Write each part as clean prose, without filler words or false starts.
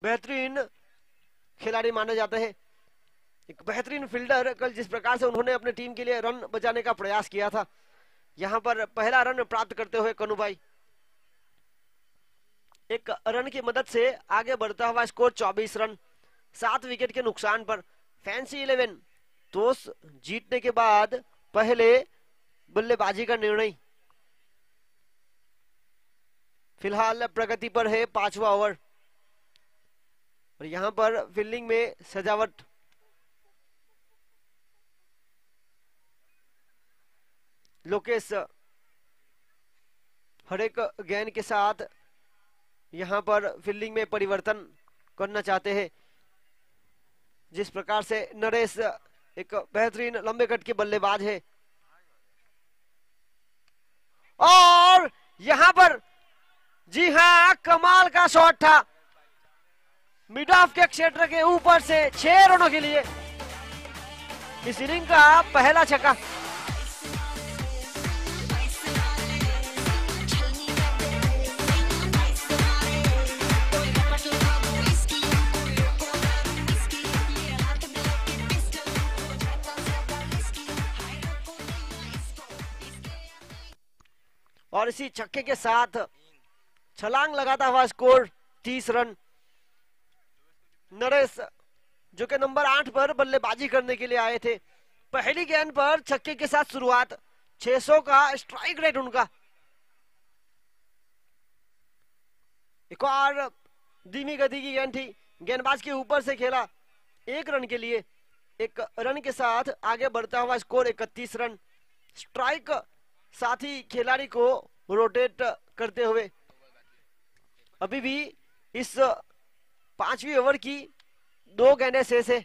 बेहतरीन खिलाड़ी माने जाते हैं। एक बेहतरीन फील्डर। कल जिस प्रकार से उन्होंने अपने टीम के लिए रन बचाने का प्रयास किया था, यहां पर पहला रन प्राप्त करते हुए कनुभाई एक रन की मदद से आगे बढ़ता हुआ स्कोर 24 रन 7 विकेट के नुकसान पर। फैंसी 11 टॉस जीतने के बाद पहले बल्लेबाजी का निर्णय। फिलहाल प्रगति पर है 5वां ओवर और यहां पर फील्डिंग में सजावट। लोकेश हर एक गेंद के साथ यहां पर फील्डिंग में परिवर्तन करना चाहते हैं। जिस प्रकार से नरेश एक बेहतरीन लंबे कट के बल्लेबाज है और यहां पर जी हां कमाल का शॉट था मिड ऑफ के क्षेत्र के ऊपर से 6 रनों के लिए इस इनिंग का पहला छक्का। और इसी छक्के के साथ छलांग लगाता हुआ स्कोर 30 रन। नरेश जो कि नंबर 8 पर बल्लेबाजी करने के लिए आए थे, पहली गेंद पर छक्के के साथ शुरुआत। 600 का स्ट्राइक रेट उनका। एक और धीमी गति की गेंद थी, गेंदबाज के ऊपर से खेला 1 रन के लिए। 1 रन के साथ आगे बढ़ता हुआ स्कोर 31 रन। स्ट्राइक साथी खिलाड़ी को रोटेट करते हुए अभी भी इस 5वीं ओवर की 2 गेंदें शेष है।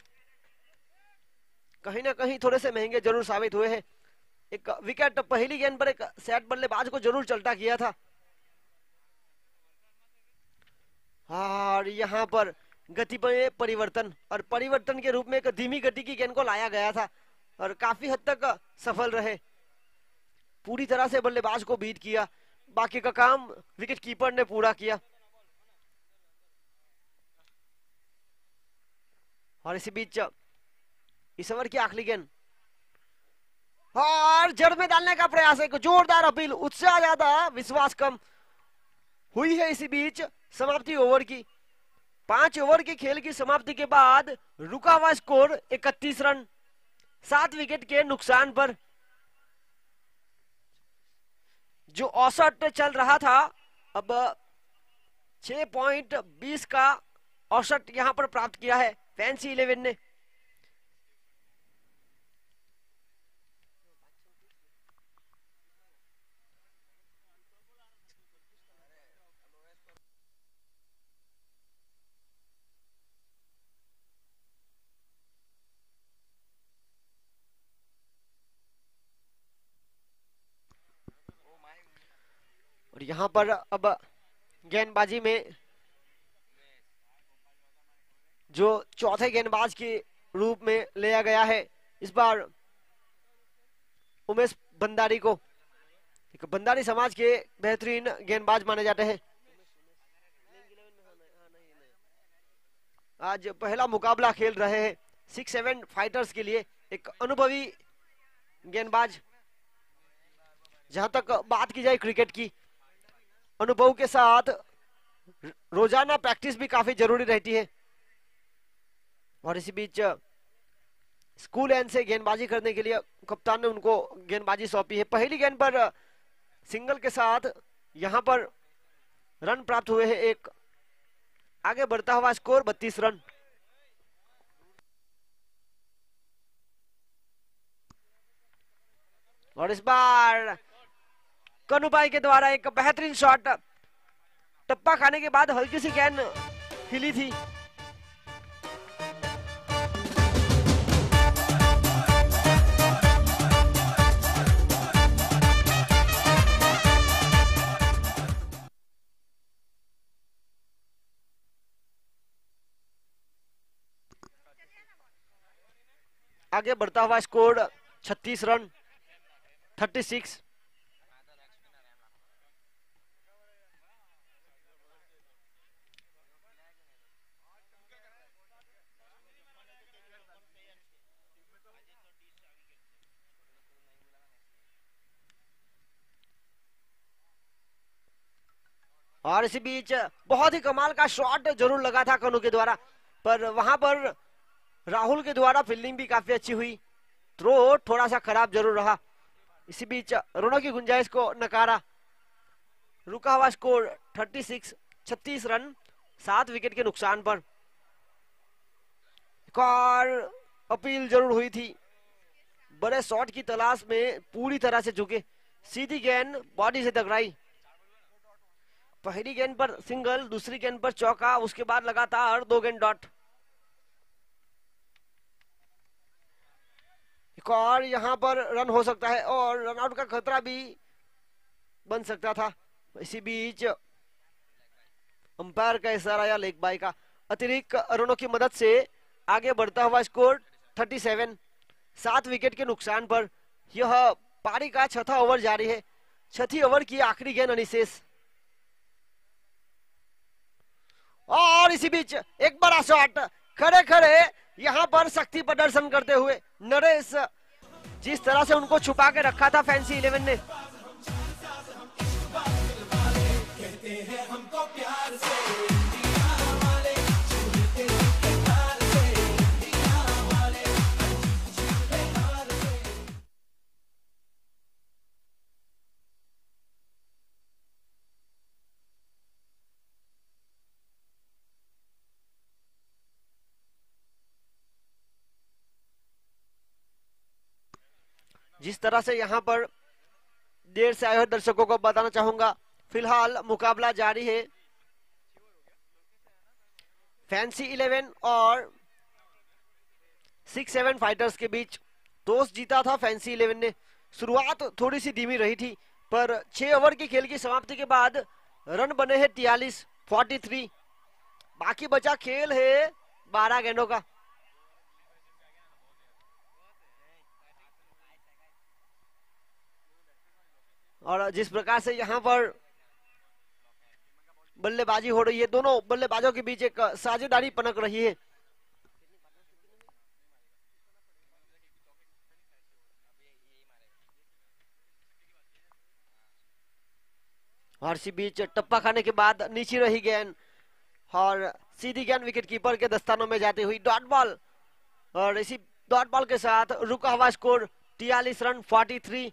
कहीं ना कहीं थोड़े से महंगे जरूर साबित हुए हैं। एक विकेट पहली गेंद पर एक सेट बल्लेबाज को जरूर चलता किया था और यहां पर गति में परिवर्तन और परिवर्तन के रूप में एक धीमी गति की गेंद को लाया गया था और काफी हद तक सफल रहे। पूरी तरह से बल्लेबाज को बीट किया, बाकी का काम विकेट कीपर ने पूरा किया। और इसी बीच इस ओवर की आखिरी गेंद और जड़ में डालने का प्रयास, एक जोरदार अपील, उत्साह ज्यादा विश्वास कम हुई है। इसी बीच समाप्ति ओवर की 5 ओवर के खेल की समाप्ति के बाद रुका हुआ स्कोर 31 रन 7 विकेट के नुकसान पर। जो औसत चल रहा था अब 6.20 का औसत यहां पर प्राप्त किया है फैंसी 11 ने। और यहां पर अब गेंदबाजी में जो चौथे गेंदबाज के रूप में लिया गया है इस बार उमेश बंदारी को। एक बंदारी समाज के बेहतरीन गेंदबाज माने जाते हैं। आज पहला मुकाबला खेल रहे हैं 6-7 फाइटर्स के लिए। एक अनुभवी गेंदबाज। जहां तक बात की जाए क्रिकेट की, अनुभव के साथ रोजाना प्रैक्टिस भी काफी जरूरी रहती है। और इसी बीच स्कूल एंड से गेंदबाजी करने के लिए कप्तान ने उनको गेंदबाजी सौंपी है। पहली गेंद पर सिंगल के साथ यहां पर रन प्राप्त हुए हैं। एक आगे बढ़ता हुआ स्कोर 32 रन। और इस बार कनुभाई के द्वारा एक बेहतरीन शॉट, टप्पा खाने के बाद हल्की सी गेंद हिली थी। आगे बढ़ता हुआ स्कोर 36 रन 36। और इसी बीच बहुत ही कमाल का शॉट जरूर लगा था कनु के द्वारा, पर वहां पर राहुल के द्वारा फील्डिंग भी काफी अच्छी हुई। थ्रो थोड़ा सा खराब जरूर रहा। इसी बीच रनों की गुंजाइश को नकारा। रुका हुआ स्कोर 36 रन 7 विकेट के नुकसान पर। एक और अपील जरूर हुई थी। बड़े शॉट की तलाश में पूरी तरह से झुके। सीधी गेंद बॉडी से टकराई। पहली गेंद पर सिंगल, दूसरी गेंद पर चौका, उसके बाद लगातार 2 गेंद डॉट। एक और यहां पर रन हो सकता है और रन आउट का खतरा भी बन सकता था। इसी बीच अंपायर का इशारा या लेग बाय का अतिरिक्त रनों की मदद से आगे बढ़ता हुआ स्कोर 37 7 विकेट के नुकसान पर। यह पारी का छठा ओवर जारी है। छठी ओवर की आखिरी गेंद अनिशेष। और इसी बीच एक बड़ा शॉट खड़े खड़े यहां पर शक्ति प्रदर्शन करते हुए नरेश, जिस तरह से उनको छुपा के रखा था फैंसी 11 ने। जिस तरह से यहां पर देर से आए हुए दर्शकों को बताना चाहूंगा, फिलहाल मुकाबला जारी है। फैंसी 11 और 6-7 फाइटर्स के बीच। टॉस जीता था फैंसी 11 ने। शुरुआत थोड़ी सी धीमी रही थी, पर 6 ओवर की खेल की समाप्ति के बाद रन बने हैं 43 बाकी बचा खेल है 12 गेंदों का। और जिस प्रकार से यहां पर बल्लेबाजी हो रही है, दोनों बल्लेबाजों के बीच एक साझेदारी पनक रही है। और इसी बीच टप्पा खाने के बाद नीचे रही गेंद और सीधी गेंद विकेट कीपर के दस्तानों में जाती हुई डॉट बॉल। और इसी डॉट बॉल के साथ रुका हुआ स्कोर 43 रन 43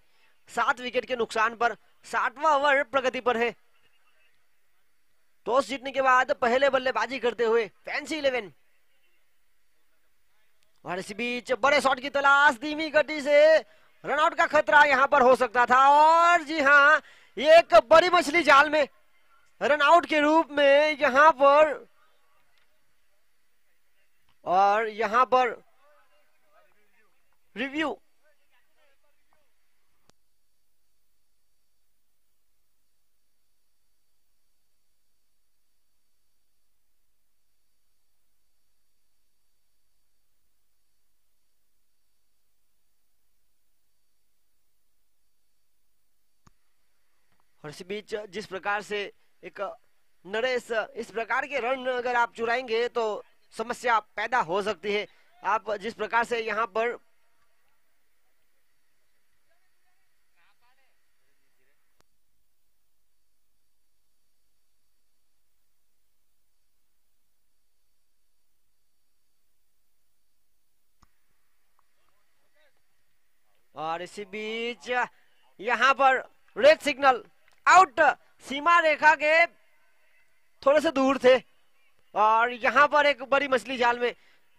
7 विकेट के नुकसान पर। 60वां ओवर प्रगति पर है। टॉस जीतने के बाद पहले बल्लेबाजी करते हुए फैंसी 11। और इसी बीच बड़े शॉट की तलाश, धीमी गति से रन आउट का खतरा यहां पर हो सकता था। और जी हां, एक बड़ी मछली जाल में रन आउट के रूप में यहां पर, और यहां पर रिव्यू। और इसी बीच जिस प्रकार से एक नरेश, इस प्रकार के रन अगर आप चुराएंगे तो समस्या पैदा हो सकती है। आप जिस प्रकार से यहां पर और इसी बीच यहां पर रेड सिग्नल, आउट, सीमा रेखा के थोड़े से दूर थे। और यहां पर एक बड़ी मछली जाल में।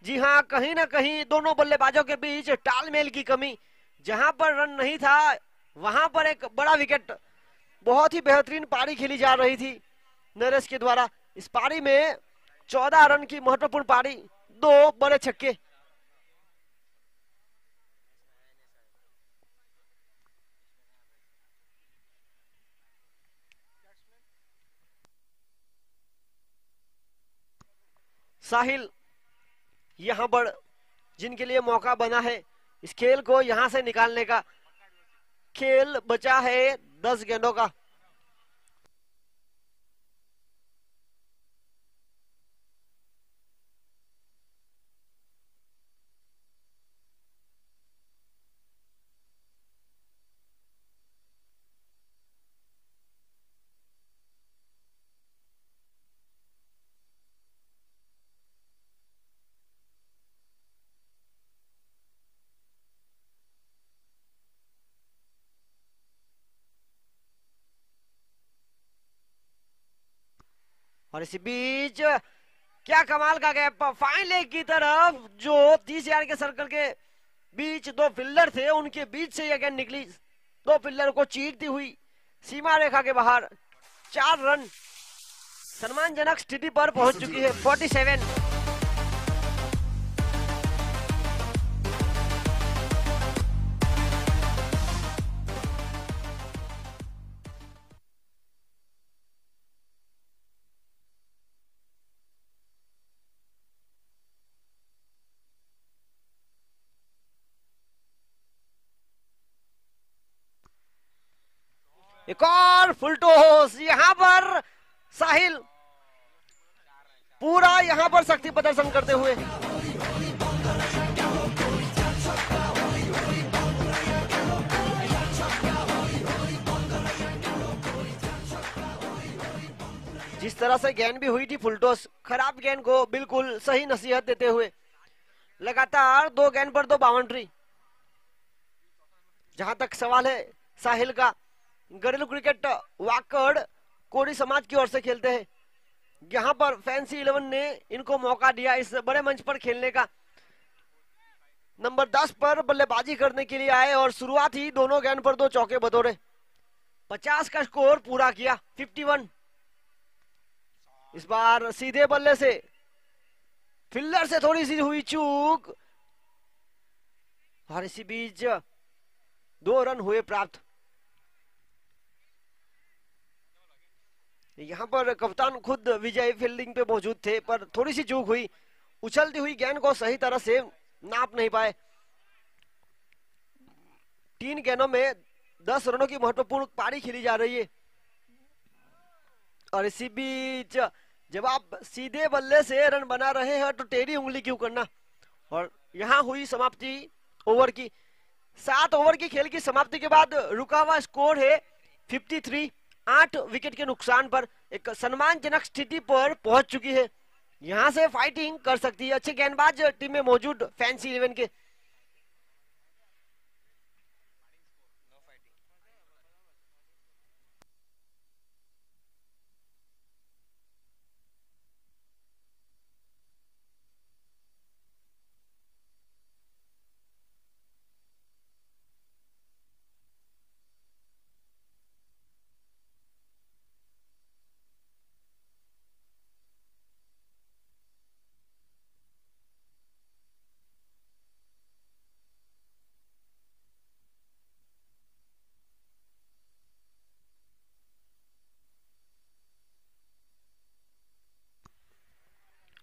जी हां, कहीं ना कहीं दोनों बल्लेबाजों के बीच तालमेल की कमी। जहां पर रन नहीं था वहां पर एक बड़ा विकेट। बहुत ही बेहतरीन पारी खेली जा रही थी नरेश के द्वारा। इस पारी में 14 रन की महत्वपूर्ण पारी, 2 बड़े छक्के। साहिल यहां पर जिनके लिए मौका बना है इस खेल को यहां से निकालने का। खेल बचा है 10 गेंदों का। और इसी बीच क्या कमाल का गैप, फाइन लेग की तरफ, जो 30 यार्ड के सर्कल के बीच दो फिल्डर थे उनके बीच से ये गेंद निकली, दो फिल्डर को चीरती हुई सीमा रेखा के बाहर। 4 रन सम्मानजनक स्थिति पर पहुंच चुकी है। 47। एक और फुल टॉस, यहां पर साहिल पूरा यहां पर शक्ति प्रदर्शन करते हुए जिस तरह से गेंद भी हुई थी फुल टॉस, खराब गेंद को बिल्कुल सही नसीहत देते हुए लगातार 2 गेंद पर 2 बाउंड्री। जहां तक सवाल है साहिल का, घरेलू क्रिकेट वाकड़ कोरी समाज की ओर से खेलते हैं। यहां पर फैंसी 11 ने इनको मौका दिया इस बड़े मंच पर खेलने का। नंबर 10 पर बल्लेबाजी करने के लिए आए और शुरुआत ही दोनों गेंद पर 2 चौके बतौरे। 50 का स्कोर पूरा किया। 51। इस बार सीधे बल्ले से फील्डर से थोड़ी सी हुई चूक और इसी बीच 2 रन हुए प्राप्त। यहां पर कप्तान खुद विजय फील्डिंग पे मौजूद थे, पर थोड़ी सी चूक हुई। उछलती हुई गेंद को सही तरह से नाप नहीं पाए। 3 गेंदों में 10 रनों की महत्वपूर्ण पारी खेली जा रही है। और इसी बीच जब आप सीधे बल्ले से रन बना रहे हैं तो टेढ़ी उंगली क्यों करना। और यहां हुई समाप्ति ओवर की। 7 ओवर की खेल की समाप्ति के बाद रुका हुआ स्कोर है 53। 8 विकेट के नुकसान पर एक सम्मानजनक स्थिति पर पहुंच चुकी है। यहां से फाइटिंग कर सकती है। अच्छे गेंदबाज टीम में मौजूद फैंसी 11 के।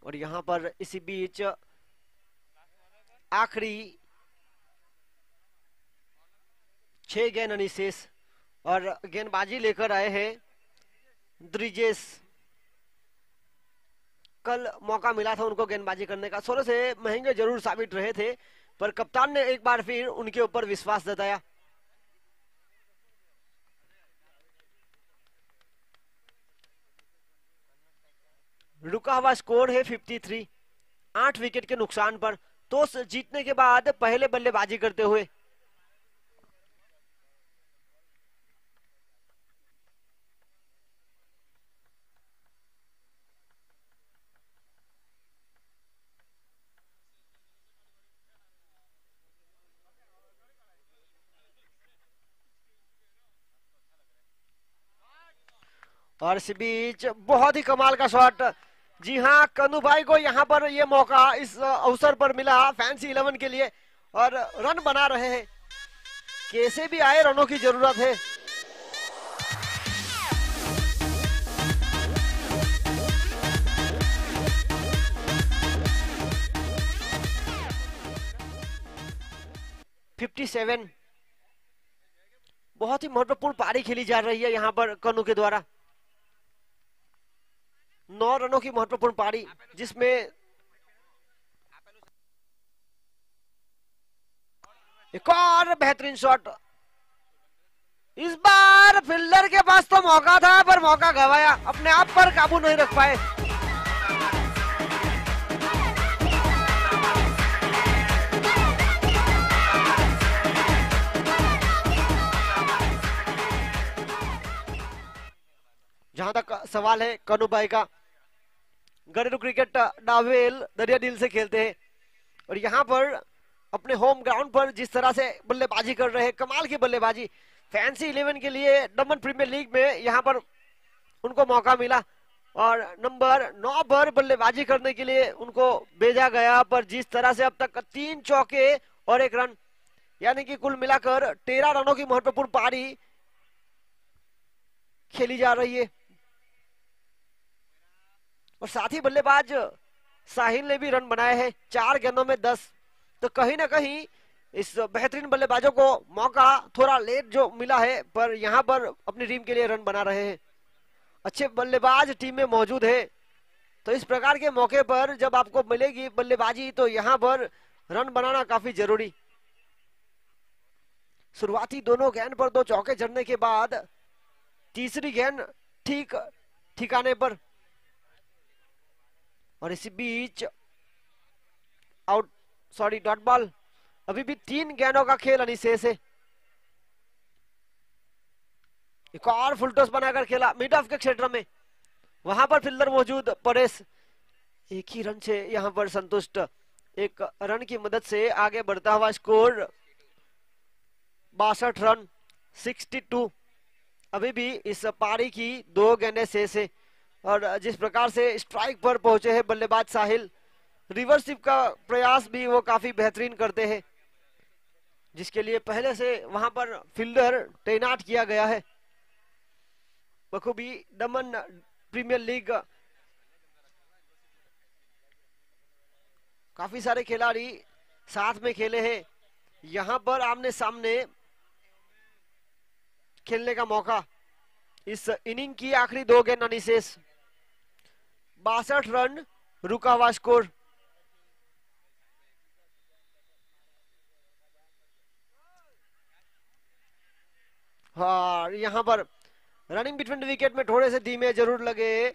और यहां पर इसी बीच आखिरी 6 गेंद अनिशेष और गेंदबाजी लेकर आए हैं द्रिजेश। कल मौका मिला था उनको गेंदबाजी करने का, थोड़े से महंगे जरूर साबित रहे थे, पर कप्तान ने एक बार फिर उनके ऊपर विश्वास जताया। रुका हुआ स्कोर है 53। 8 विकेट के नुकसान पर टॉस जीतने के बाद पहले बल्लेबाजी करते हुए और इस बीच बहुत ही कमाल का शॉट। जी हां, कन्नू भाई को यहां पर ये मौका इस अवसर पर मिला फैंसी 11 के लिए और रन बना रहे हैं। कैसे भी आए रनों की जरूरत है। (57) बहुत ही महत्वपूर्ण पारी खेली जा रही है यहां पर कन्नू के द्वारा। 9 रनों की महत्वपूर्ण पारी, जिसमें एक और बेहतरीन शॉट। इस बार फील्डर के पास तो मौका था, पर मौका गवाया, अपने आप पर काबू नहीं रख पाए। जहां तक सवाल है कन्नू भाई का, घरेलू क्रिकेट डावेल दरिया दिल से खेलते हैं और यहाँ पर अपने होम ग्राउंड पर जिस तरह से बल्लेबाजी कर रहे हैं, कमाल की बल्लेबाजी। फैंसी 11 के लिए दमन प्रीमियर लीग में यहाँ पर उनको मौका मिला और नंबर 9 पर बल्लेबाजी करने के लिए उनको भेजा गया, पर जिस तरह से अब तक 3 चौके और 1 रन, यानी कि कुल मिलाकर 13 रनों की महत्वपूर्ण पारी खेली जा रही है। और साथ ही बल्लेबाज साहिल ने भी रन बनाए हैं, 4 गेंदों में 10। तो कहीं ना कहीं इस बेहतरीन बल्लेबाजों को मौका थोड़ा लेट जो मिला है, पर यहाँ पर अपनी टीम के लिए रन बना रहे हैं। अच्छे बल्लेबाज टीम में मौजूद है, तो इस प्रकार के मौके पर जब आपको मिलेगी बल्लेबाजी तो यहाँ पर रन बनाना काफी जरूरी। शुरुआती दोनों गेंद पर 2 चौके जड़ने के बाद तीसरी गेंद ठीक ठिकाने पर, और इसी बीच आउट, सॉरी डॉट बॉल। अभी भी 3 गेंदों का खेल अनिशेष है। एक और फुल टॉस बनाकर खेला मिड ऑफ के क्षेत्र में, वहां पर फील्डर मौजूद परेश एक ही रन से यहां पर संतुष्ट। एक रन की मदद से आगे बढ़ता हुआ स्कोर 62 रन 62। अभी भी इस पारी की 2 गेंदें शेष है और जिस प्रकार से स्ट्राइक पर पहुंचे हैं बल्लेबाज साहिल, रिवर्सिव का प्रयास भी वो काफी बेहतरीन करते हैं, जिसके लिए पहले से वहां पर फील्डर तैनात किया गया है। बखूबी दमन प्रीमियर लीग काफी सारे खिलाड़ी साथ में खेले हैं, यहां पर आमने सामने खेलने का मौका। इस इनिंग की आखिरी 2 गेंद अनिशेष, 62 रन रुका हुआ स्कोर। हाँ, यहां पर रनिंग बिटवीन विकेट में थोड़े से धीमे जरूर लगे,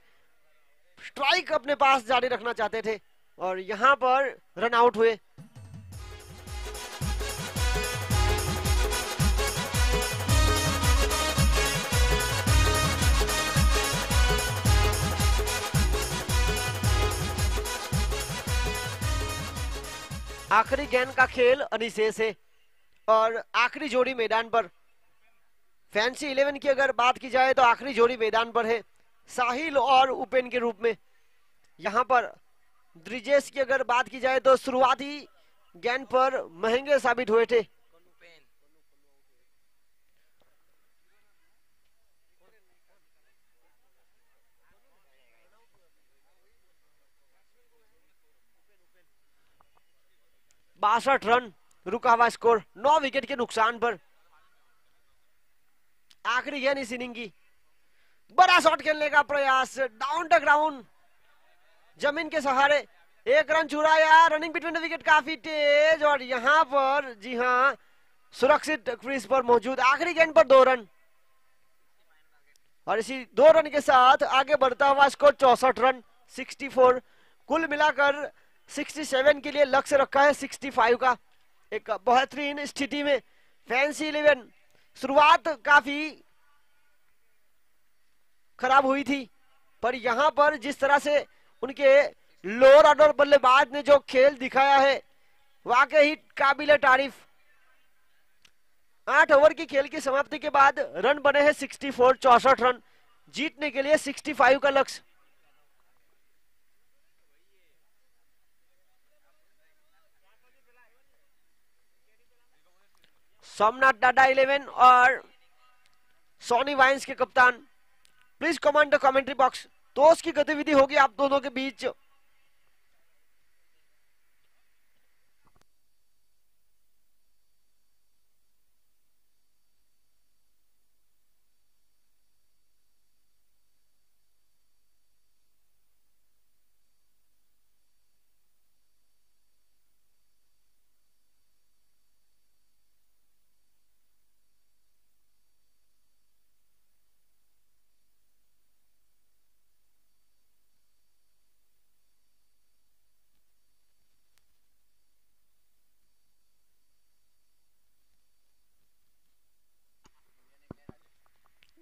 स्ट्राइक अपने पास जारी रखना चाहते थे और यहां पर रन आउट हुए। आखिरी गेंद का खेल अनिशेष है और आखिरी जोड़ी मैदान पर। फैंसी 11 की अगर बात की जाए तो आखिरी जोड़ी मैदान पर है, साहिल और उपेन के रूप में। यहां पर ब्रिजेश की अगर बात की जाए तो शुरुआती गेंद पर महंगे साबित हुए थे। बासठ रन रुका हुआ स्कोर, 9 विकेट के नुकसान पर। आखिरी गेंद इस इनिंग की, बड़ा शॉट खेलने का प्रयास, डाउन द ग्राउंड, जमीन के सहारे 1 रन चुराया। रनिंग बिटवीन द विकेट काफी तेज और यहां पर जी हां सुरक्षित क्रीज पर मौजूद। आखिरी गेंद पर 2 रन और इसी 2 रन के साथ आगे बढ़ता हुआ स्कोर 64 रन 64। कुल मिलाकर 67 के लिए लक्ष्य रखा है 65 का। एक बेहतरीन स्थिति में फैंसी 11, शुरुआत काफी खराब हुई थी, पर यहां पर जिस तरह से उनके लोअर ऑर्डर बल्लेबाज ने जो खेल दिखाया है वाकई काबिल तारीफ। 8 ओवर की खेल की समाप्ति के बाद रन बने हैं 64, 64 रन जीतने के लिए 65 का लक्ष्य। सोमनाथ टाटा 11 और सोनी वाइन्स के कप्तान, please comment the commentary box. दोस्त की गतिविधि होगी आप दोनों के बीच।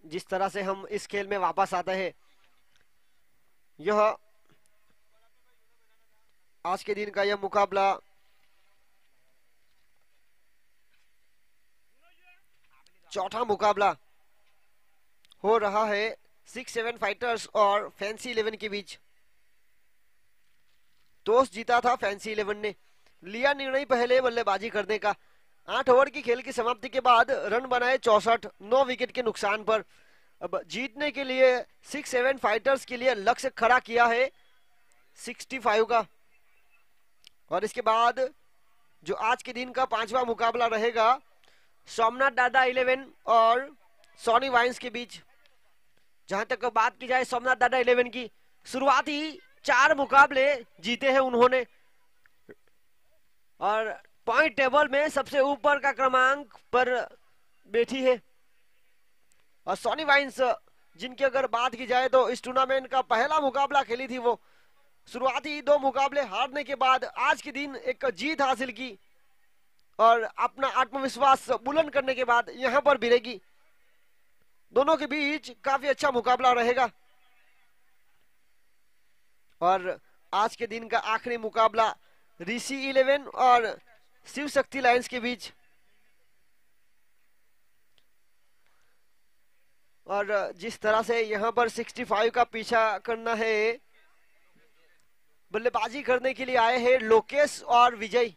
जिस तरह से हम इस खेल में वापस आते हैं, यह आज के दिन का यह मुकाबला चौथा मुकाबला हो रहा है 6-7 फाइटर्स और फैंसी 11 के बीच। टॉस जीता था फैंसी 11 ने, लिया निर्णय पहले बल्लेबाजी करने का। 8 ओवर की खेल की समाप्ति के बाद रन बनाए 64, 9 विकेट के नुकसान पर। अब जीतने के लिए 6-7 फाइटर्स के लिए लक्ष्य खड़ा किया है 65 का। और इसके बाद जो आज के दिन का पांचवा मुकाबला रहेगा सोमनाथ दादा 11 और सॉनी वाइन्स के बीच। जहां तक बात की जाए सोमनाथ दादा 11 की, शुरुआती 4 मुकाबले जीते हैं उन्होंने और पॉइंट टेबल में सबसे ऊपर का क्रमांक पर बैठी है। और सॉनी वाइन्स जिनकी अगर बात की जाए तो इस टूर्नामेंट का पहला मुकाबला खेली थी, वो शुरुआती 2 मुकाबले हारने के बाद आज के दिन एक जीत हासिल की और अपना आत्मविश्वास बुलंद करने के बाद यहां पर भिड़ेगी। दोनों के बीच काफी अच्छा मुकाबला रहेगा। और आज के दिन का आखिरी मुकाबला ऋषि 11 और शिव शक्ति लायंस के बीच। और जिस तरह से यहां पर 65 का पीछा करना है, बल्लेबाजी करने के लिए आए हैं लोकेश और विजय।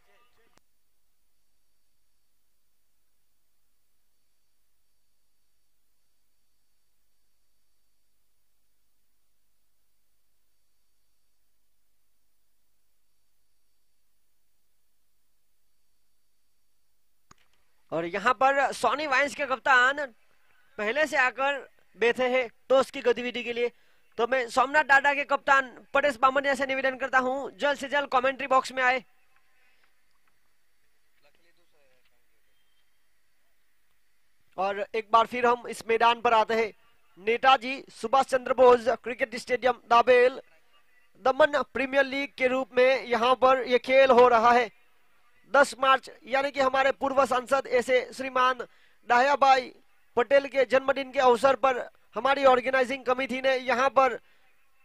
और यहां पर सॉनी वाइन्स के कप्तान पहले से आकर बैठे हैं टॉस की गतिविधि के लिए। तो मैं सोमनाथ दादा के कप्तान परेश बामनिया से निवेदन करता हूं जल्द से जल्द कमेंट्री बॉक्स में आए। और एक बार फिर हम इस मैदान पर आते हैं, नेताजी सुभाष चंद्र बोस क्रिकेट स्टेडियम दाबेल, दमन प्रीमियर लीग के रूप में यहां पर यह खेल हो रहा है। 10 मार्च यानी कि हमारे पूर्व सांसद ऐसे श्रीमान डाहियाबाई पटेल के जन्मदिन के अवसर पर हमारी ऑर्गेनाइजिंग कमेटी ने यहां पर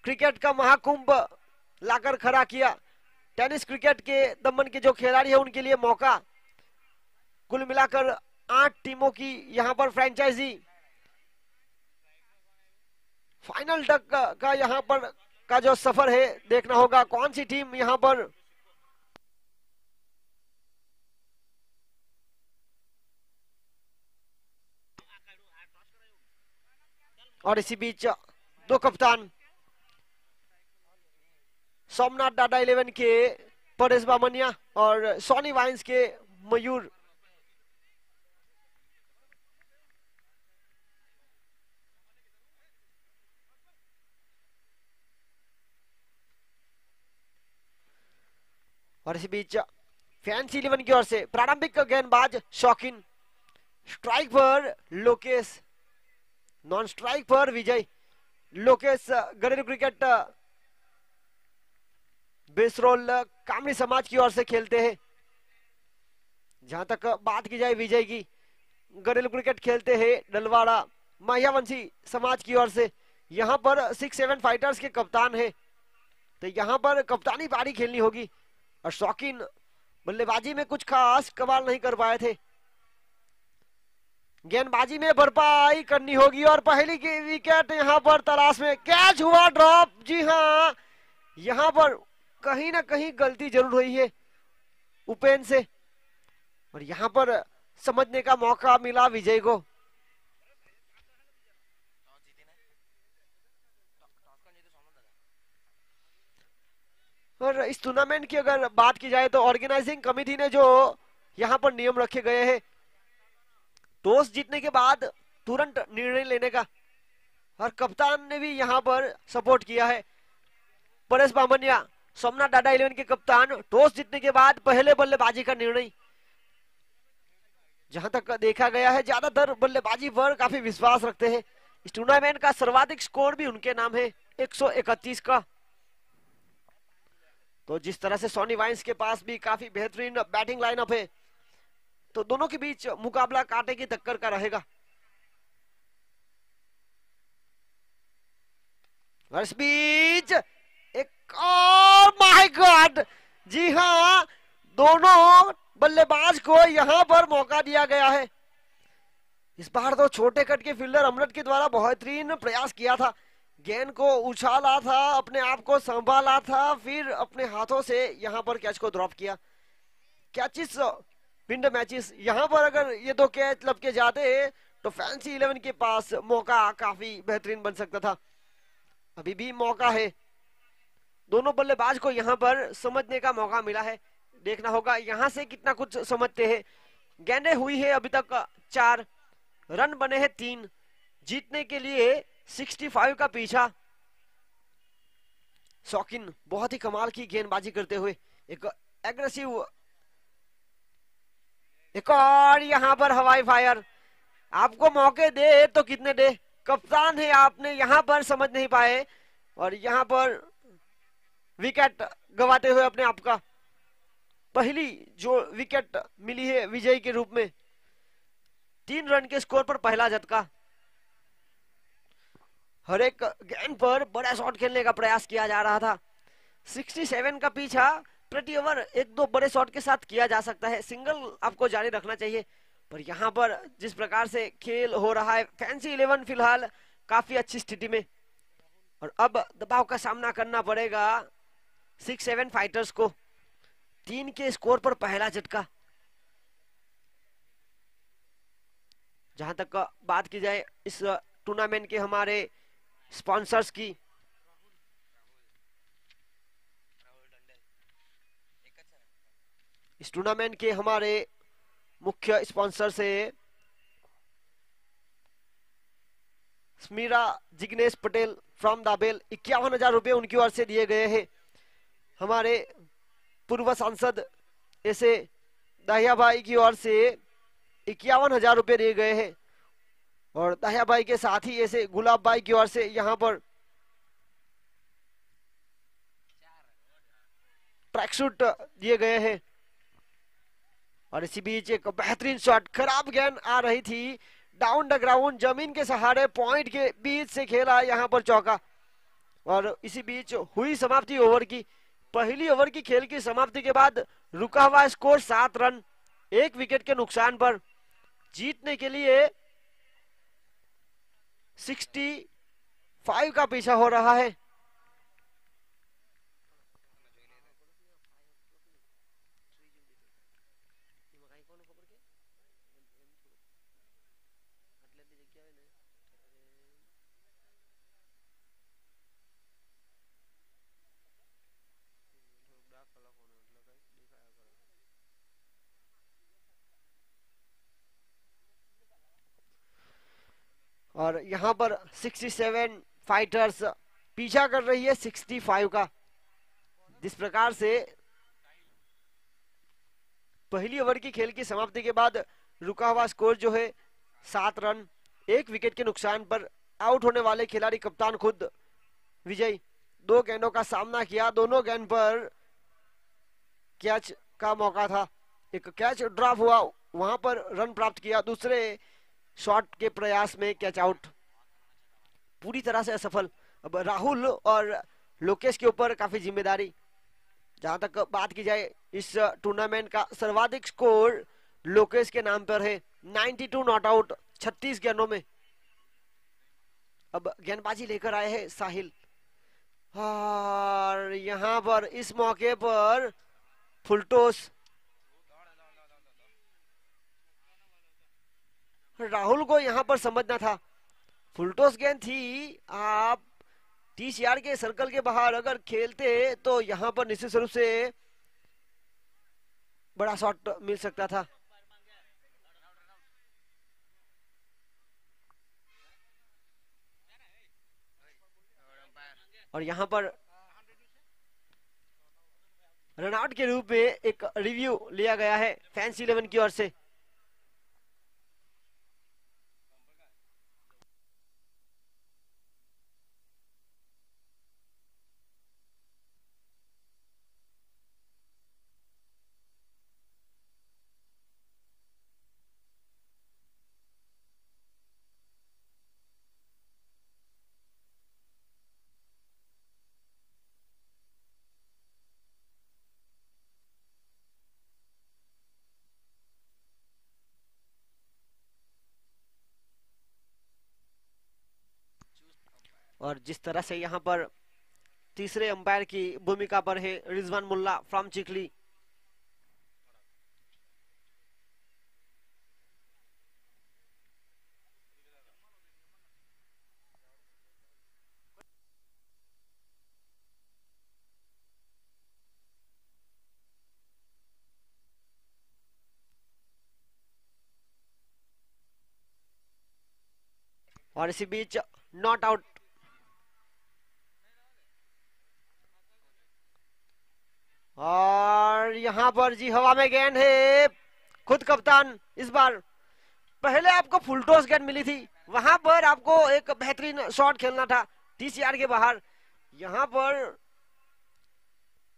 क्रिकेट का महाकुंभ लाकर खड़ा किया। टेनिस क्रिकेट के दमन के जो खिलाड़ी है उनके लिए मौका, कुल मिलाकर 8 टीमों की यहां पर फ्रेंचाइजी फाइनल तक का यहां पर का जो सफर है, देखना होगा कौन सी टीम यहां पर और इसी बीच 2 कप्तान सोमनाथ दादा 11 के परेश बामनिया और सॉनी वाइन्स के मयूर। और इसी बीच फैंसी 11 की ओर से प्रारंभिक गेंदबाज शौकीन, स्ट्राइक पर लोकेश, नॉन स्ट्राइक पर विजय। लोकेश घरेलू क्रिकेट बेसरोल कामनी समाज की ओर से खेलते हैं। जहां तक बात की जाए विजय की, घरेलू क्रिकेट खेलते हैं डलवाड़ा मायावंशी समाज की ओर से। यहां पर 6-7 फाइटर्स के कप्तान है, तो यहां पर कप्तानी पारी खेलनी होगी। और शौकीन बल्लेबाजी में कुछ खास कमाल नहीं कर पाए थे, गेंदबाजी में भरपाई करनी होगी। और पहली की विकेट यहां पर तलाश में, कैच हुआ ड्रॉप। जी हां, यहां पर कहीं ना कहीं गलती जरूर हुई है उपेन से और यहां पर समझने का मौका मिला विजय को। और इस टूर्नामेंट की अगर बात की जाए तो ऑर्गेनाइजिंग कमेटी ने जो यहां पर नियम रखे गए हैं, टॉस जीतने के बाद तुरंत निर्णय लेने का, और कप्तान ने भी यहां पर सपोर्ट किया है। परेश बामनिया सोमनाथ दादा 11 के कप्तान, टॉस जीतने के बाद पहले बल्लेबाजी का निर्णय। जहां तक देखा गया है ज्यादातर बल्लेबाजी पर काफी विश्वास रखते हैं। इस टूर्नामेंट का सर्वाधिक स्कोर भी उनके नाम है 131 का। तो जिस तरह से सॉनी वाइन्स के पास भी काफी बेहतरीन बैटिंग लाइनअप है, तो दोनों के बीच मुकाबला कांटे की टक्कर का रहेगा। इस बीच एक, माय गॉड, जी हाँ, दोनों बल्लेबाज को यहां पर मौका दिया गया है। इस बार तो छोटे कट के फील्डर अमृत के द्वारा बेहतरीन प्रयास किया था, गेंद को उछाला था, अपने आप को संभाला था, फिर अपने हाथों से यहां पर कैच को ड्रॉप किया। कैचेस विंड मैचेस, यहां पर अगर ये दो कैच लपके जाते तो फैंसी 11 के पास मौका काफी बेहतरीन बन सकता था। अभी भी मौका है, दोनों बल्लेबाज को यहां पर समझने का मौका मिला है। देखना होगा यहां से कितना कुछ समझते हैं। गेंदें हुई है अभी तक 4, रन बने हैं 3, जीतने के लिए 65 का पीछा। शौकीन बहुत ही कमाल की गेंदबाजी करते हुए एक एग्रेसिव, एक और यहां पर हवाई फायर। आपको मौके दे तो कितने दे, कप्तान है आपने यहां पर समझ नहीं पाए और यहां पर विकेट गवाते हुए अपने आप का पहली जो विकेट मिली है विजयी के रूप में। 3 रन के स्कोर पर पहला झटका। हर एक गेंद पर बड़ा शॉट खेलने का प्रयास किया जा रहा था। 67 का पीछा प्रति ओवर एक दो बड़े शॉट के साथ किया जा सकता है, सिंगल आपको जारी रखना चाहिए। पर यहाँ पर जिस प्रकार से खेल हो रहा है, फैंसी 11 फिलहाल काफी अच्छी स्थिति में, और अब दबाव का सामना करना पड़ेगा 6-7 फाइटर्स को। 3 के स्कोर पर पहला झटका। जहां तक बात की जाए इस टूर्नामेंट के हमारे स्पॉन्सर्स की, इस टूर्नामेंट के हमारे मुख्य स्पॉन्सर से स्मीरा जिग्नेश पटेल फ्रॉम दाबेल, 51,000 रुपए उनकी ओर से दिए गए हैं। हमारे पूर्व सांसद ऐसे दाहिया भाई की ओर से 51,000 रुपए दिए गए हैं, और दाहिया भाई के साथ ही ऐसे गुलाब भाई की ओर से यहाँ पर ट्रैक सूट दिए गए हैं। और इसी बीच एक बेहतरीन शॉट, खराब गेंद आ रही थी डाउन द ग्राउंड, जमीन के सहारे पॉइंट के बीच से खेला यहाँ पर चौका। और इसी बीच हुई समाप्ति ओवर की। पहली ओवर की खेल की समाप्ति के बाद रुका हुआ स्कोर 7 रन, 1 विकेट के नुकसान पर जीतने के लिए 65 का पीछा हो रहा है। और यहाँ पर 67 फाइटर्स पीछा कर रही है 65 का। जिस प्रकार से पहली ओवर की खेल की समाप्ति के बाद रुका हुआ स्कोर जो है 7 रन, 1 विकेट के नुकसान पर आउट होने वाले खिलाड़ी कप्तान खुद विजय 2 गेंदों का सामना किया, दोनों गेंद पर कैच का मौका था। एक कैच ड्रॉप हुआ, वहां पर रन प्राप्त किया, दूसरे शॉट के प्रयास में कैच आउट, पूरी तरह से असफल। अब राहुल और लोकेश के ऊपर काफी जिम्मेदारी। जहां तक बात की जाए इस टूर्नामेंट का सर्वाधिक स्कोर लोकेश के नाम पर है, 92 नॉट आउट 36 गेंदों में। अब गेंदबाजी लेकर आए हैं साहिल, और यहां पर इस मौके पर फुलटोस, राहुल को यहां पर समझना था। फुलटोस गेंद थी, आप 30 यार्ड के सर्कल के बाहर अगर खेलते तो यहां पर निश्चित रूप से बड़ा शॉट मिल सकता था। और यहां पर रनआउट के रूप में एक रिव्यू लिया गया है फैंसी 11 की ओर से। और जिस तरह से यहाँ पर तीसरे अंपायर की भूमिका पर है रिजवान मुल्ला फ्रॉम चिखली। और इसी बीच नॉट आउट। और यहाँ पर जी हवा में गेंद है, खुद कप्तान इस बार। पहले आपको फुल टॉस गेंद मिली थी, वहां पर आपको एक बेहतरीन शॉट खेलना था 30 यार्ड के बाहर। यहाँ पर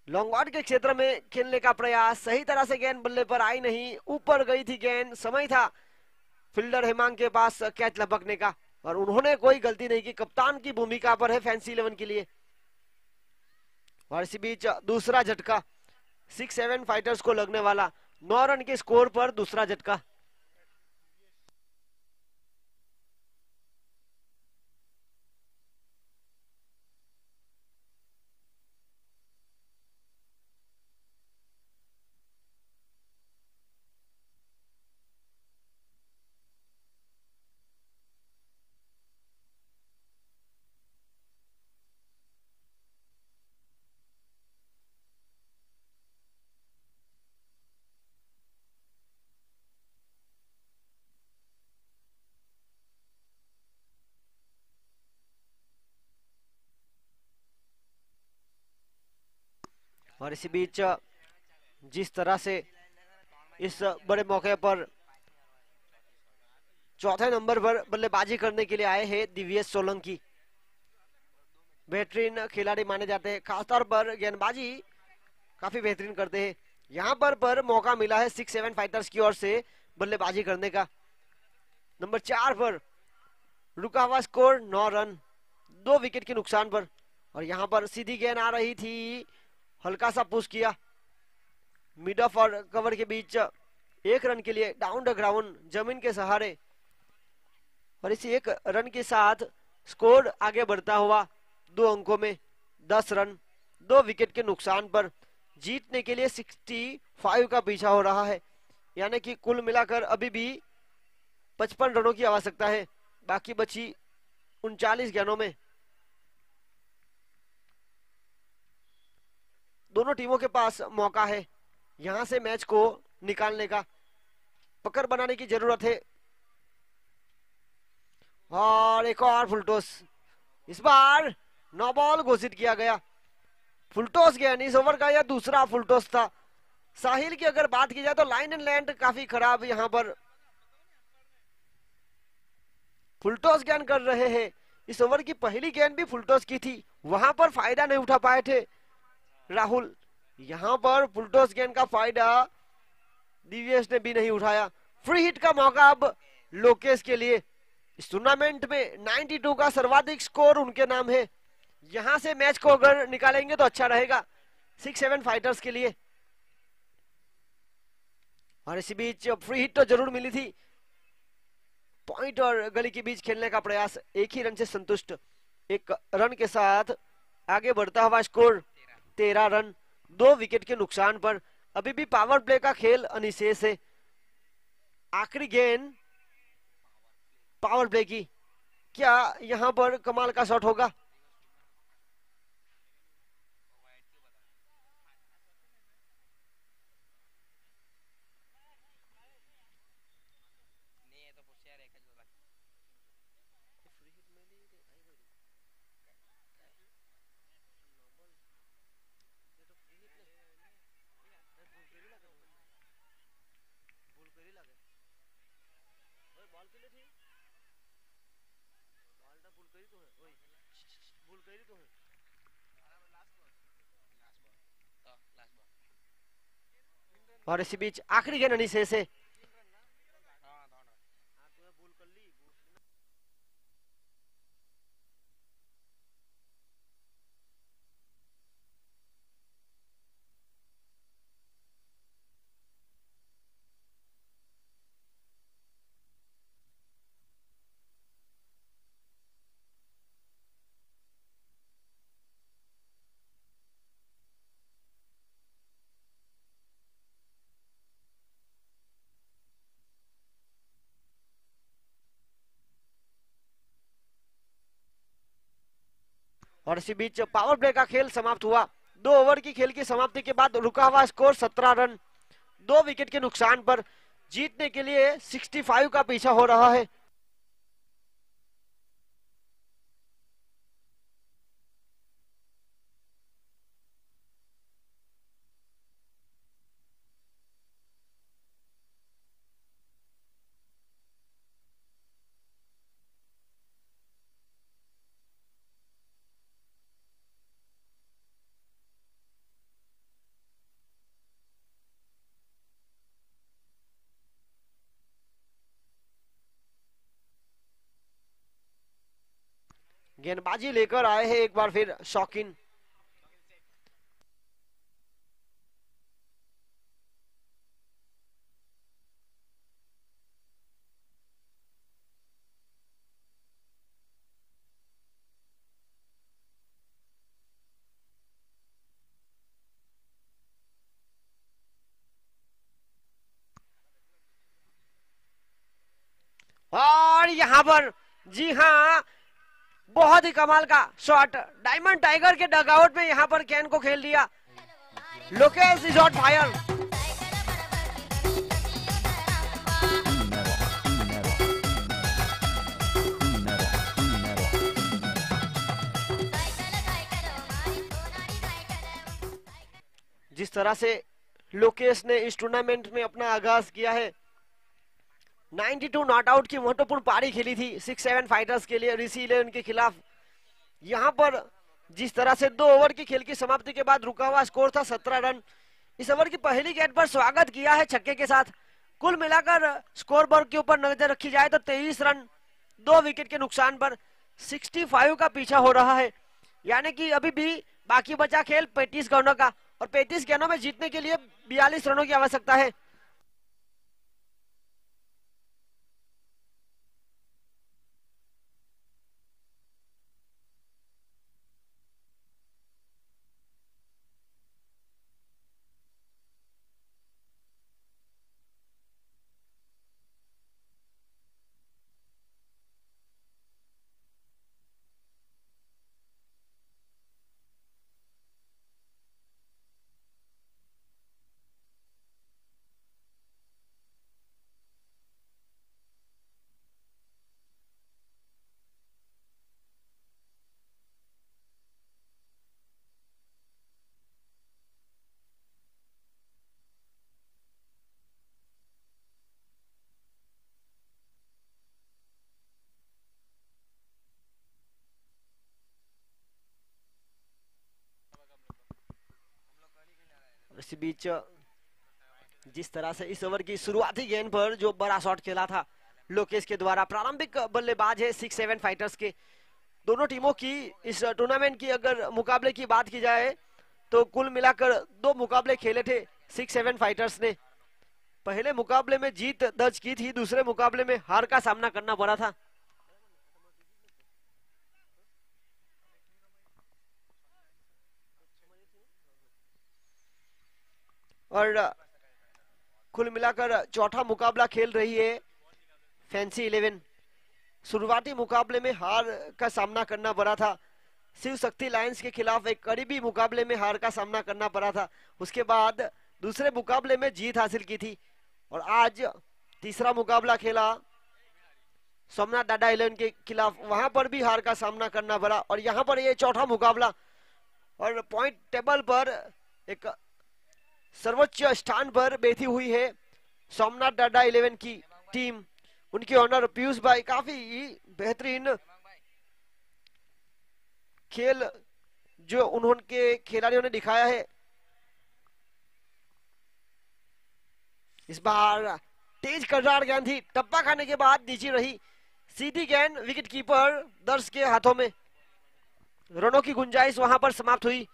लॉन्ग ऑन के क्षेत्र में खेलने का प्रयास, सही तरह से गेंद बल्ले पर आई नहीं, ऊपर गई थी गेंद। समय था फील्डर हेमांग के पास कैच लपकने का, और उन्होंने कोई गलती नहीं की। कप्तान की भूमिका पर है फैंसी 11 के लिए। और इसी बीच दूसरा झटका 6-7 फाइटर्स को लगने वाला, 9 रन के स्कोर पर दूसरा झटका। और इसी बीच जिस तरह से इस बड़े मौके पर चौथे नंबर पर बल्लेबाजी करने के लिए आए हैं दिव्येश सोलंकी, बेहतरीन खिलाड़ी माने जाते हैं, खासतौर पर गेंदबाजी काफी बेहतरीन करते हैं। यहाँ पर मौका मिला है 6-7 फाइटर्स की ओर से बल्लेबाजी करने का। नंबर 4 पर रुका हुआ स्कोर 9 रन, 2 विकेट के नुकसान पर। और यहाँ पर सीधी गेंद आ रही थी, हल्का सा पुश किया मिड ऑफ और कवर के बीच, 1 रन के लिए डाउन द ग्राउंड, जमीन के सहारे। और इसी 1 रन के साथ स्कोर आगे बढ़ता हुआ 2 अंकों में 10 रन, 2 विकेट के नुकसान पर जीतने के लिए 65 का पीछा हो रहा है। यानी कि कुल मिलाकर अभी भी 55 रनों की आवश्यकता है, बाकी बची 39 गेंदों में। दोनों टीमों के पास मौका है यहां से मैच को निकालने का, पकड़ बनाने की जरूरत है। और एक और फुलटॉस, इस बार नो बॉल घोषित किया गया। फुलटॉस गेंद, इस ओवर का यह दूसरा फुलटॉस था। साहिल की अगर बात की जाए तो लाइन एंड लैंड काफी खराब, यहां पर फुलटॉस गेंद कर रहे हैं। इस ओवर की पहली गेंद भी फुलटॉस की थी, वहां पर फायदा नहीं उठा पाए थे राहुल। यहां पर फुलटॉस गेंद का फायदा दिव्येश ने भी नहीं उठाया। फ्री हिट का मौका अब लोकेश के लिए। इस टूर्नामेंट में 92 का सर्वाधिक स्कोर उनके नाम है। यहां से मैच को अगर निकालेंगे तो अच्छा रहेगा 6-7 फाइटर्स के लिए। और इसी बीच फ्री हिट तो जरूर मिली थी, पॉइंट और गली के बीच खेलने का प्रयास, 1 ही रन से संतुष्ट। 1 रन के साथ आगे बढ़ता हुआ स्कोर 13 रन, 2 विकेट के नुकसान पर। अभी भी पावर प्ले का खेल अनिशेष है। आखिरी गेंद पावर प्ले की, क्या यहां पर कमाल का शॉट होगा? और इसी बीच आखिरी गेंद अनिशेष है। और इसी बीच पावर प्ले का खेल समाप्त हुआ। 2 ओवर की खेल की समाप्ति के बाद रुका हुआ स्कोर 17 रन। 2 विकेट के नुकसान पर जीतने के लिए 65 का पीछा हो रहा है। गेंदबाजी लेकर आए हैं एक बार फिर शौकीन। और यहां पर जी हां, बहुत ही कमाल का शॉट डायमंड टाइगर के डगआउट में यहां पर कैन को खेल दिया। Lokesh is on fire. जिस तरह से लोकेश ने इस टूर्नामेंट में अपना आगाज किया है, 92 नॉट आउट की महत्वपूर्ण पारी खेली थी 6-7 फाइटर्स के लिए ऋषि 11 के खिलाफ। यहां पर जिस तरह से 2 ओवर की खेल की समाप्ति के बाद रुका हुआ स्कोर था 17 रन। इस ओवर की पहली गेंद पर स्वागत किया है छक्के के साथ। कुल मिलाकर स्कोर बोर्ड के ऊपर नजर रखी जाए तो 23 रन 2 विकेट के नुकसान पर 65 का पीछा हो रहा है। यानी कि अभी भी बाकी बचा खेल 35 गेंदों का, और 35 गेंदों में जीतने के लिए 42 रनों की आवश्यकता है। इसी बीच जिस तरह से इस ओवर की शुरुआती गेंद पर जो बड़ा शॉट खेला था लोकेश के द्वारा, प्रारंभिक बल्लेबाज है 6-7 फाइटर्स के। दोनों टीमों की इस टूर्नामेंट की अगर मुकाबले की बात की जाए तो कुल मिलाकर 2 मुकाबले खेले थे 6-7 फाइटर्स ने। पहले मुकाबले में जीत दर्ज की थी, दूसरे मुकाबले में हार का सामना करना पड़ा था। और कुल मिलाकर चौथा मुकाबला खेल रही है फैंसी 11। शुरुआती मुकाबले में हार का सामना करना पड़ा था, शिव शक्ति लायंस के खिलाफ एक करीबी मुकाबले में हार का सामना करना पड़ा था। उसके बाद दूसरे मुकाबले में जीत हासिल की थी, और आज तीसरा मुकाबला खेला सोमनाथ डाडा 11 के खिलाफ, वहां पर भी हार का सामना करना पड़ा। और यहां पर ये चौथा मुकाबला, और पॉइंट टेबल पर एक सर्वोच्च स्थान पर बैठी हुई है सोमनाथ डाडा 11 की टीम। उनके ऑनर पीयूष भाई काफी बेहतरीन खेल जो उन्होंने खिलाड़ियों ने दिखाया है। इस बार तेज कर्रार गेंद थी, टप्पा खाने के बाद नीचे रही सीधी गेंद, विकेट कीपर दर्श के हाथों में। रनों की गुंजाइश वहां पर समाप्त हुई।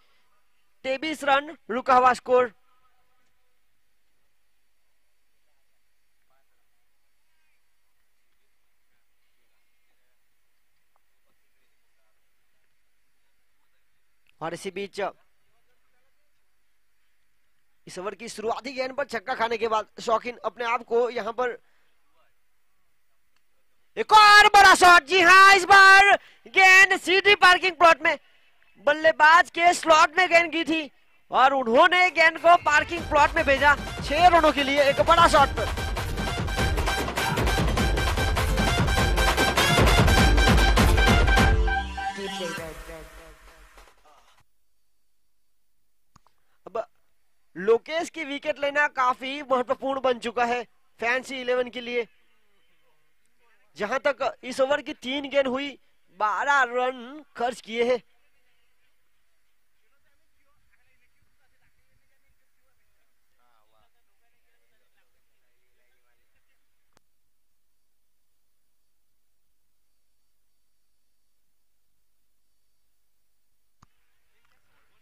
23 रन रुका हुआ स्कोर। और इसी बीच इस ओवर की शुरुआती गेंद पर छक्का खाने के बाद शौकीन अपने आप को यहां पर एक और बड़ा शॉट। जी हां, इस बार गेंद सीधी पार्किंग प्लॉट में बल्लेबाज के स्लॉट में गेंद की थी और उन्होंने गेंद को पार्किंग प्लॉट में भेजा 6 रनों के लिए। एक बड़ा शॉट। अब लोकेश की विकेट लेना काफी महत्वपूर्ण बन चुका है फैंसी 11 के लिए। जहां तक इस ओवर की 3 गेंद हुई, 12 रन खर्च किए हैं।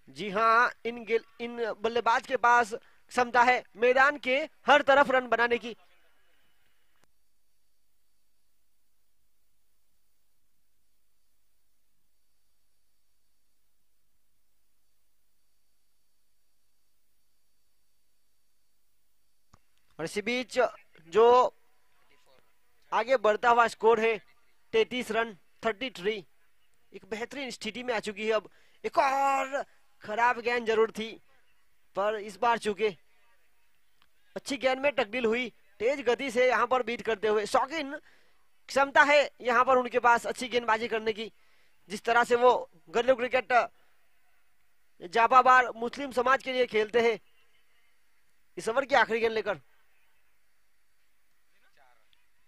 जी हाँ, इन बल्लेबाज के पास क्षमता है मैदान के हर तरफ रन बनाने की। और इसी बीच जो आगे बढ़ता हुआ स्कोर है 33 रन 33, एक बेहतरीन स्थिति में आ चुकी है। अब एक और खराब गेंद जरूर थी, पर इस बार चूके अच्छी गेंद में टकडील हुई, तेज गति से यहाँ पर बीट करते हुए। शौकीन क्षमता है यहाँ पर उनके पास अच्छी गेंदबाजी करने की। जिस तरह से वो घरेलू क्रिकेट जाबाबार मुस्लिम समाज के लिए खेलते हैं। इस ओवर की आखिरी गेंद लेकर,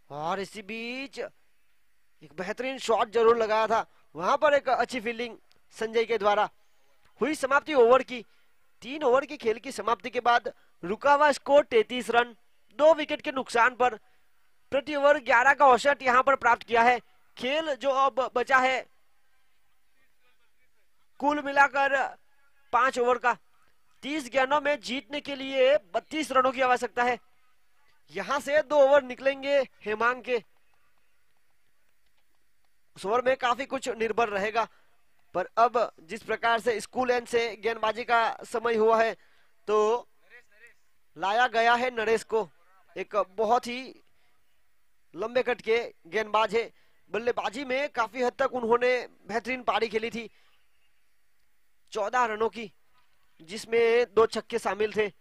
और इसी बीच एक बेहतरीन शॉट जरूर लगाया था वहां पर। एक अच्छी फील्डिंग संजय के द्वारा हुई समाप्ति ओवर की। 3 ओवर की खेल की समाप्ति के बाद रुका हुआ स्कोर 33 रन, 2 विकेट के नुकसान पर। प्रति ओवर 11 का औसत यहां पर प्राप्त किया है। खेल जो अब बचा है कुल मिलाकर 5 ओवर का, 30 गेंदों में जीतने के लिए 32 रनों की आवश्यकता है। यहां से 2 ओवर निकलेंगे हेमांग के। उस ओवर में काफी कुछ निर्भर रहेगा, पर अब जिस प्रकार से स्कूल एंड से गेंदबाजी का समय हुआ है, तो लाया गया है नरेश को। एक बहुत ही लंबे कट के गेंदबाज है। बल्लेबाजी में काफी हद तक उन्होंने बेहतरीन पारी खेली थी, 14 रनों की, जिसमें 2 छक्के शामिल थे।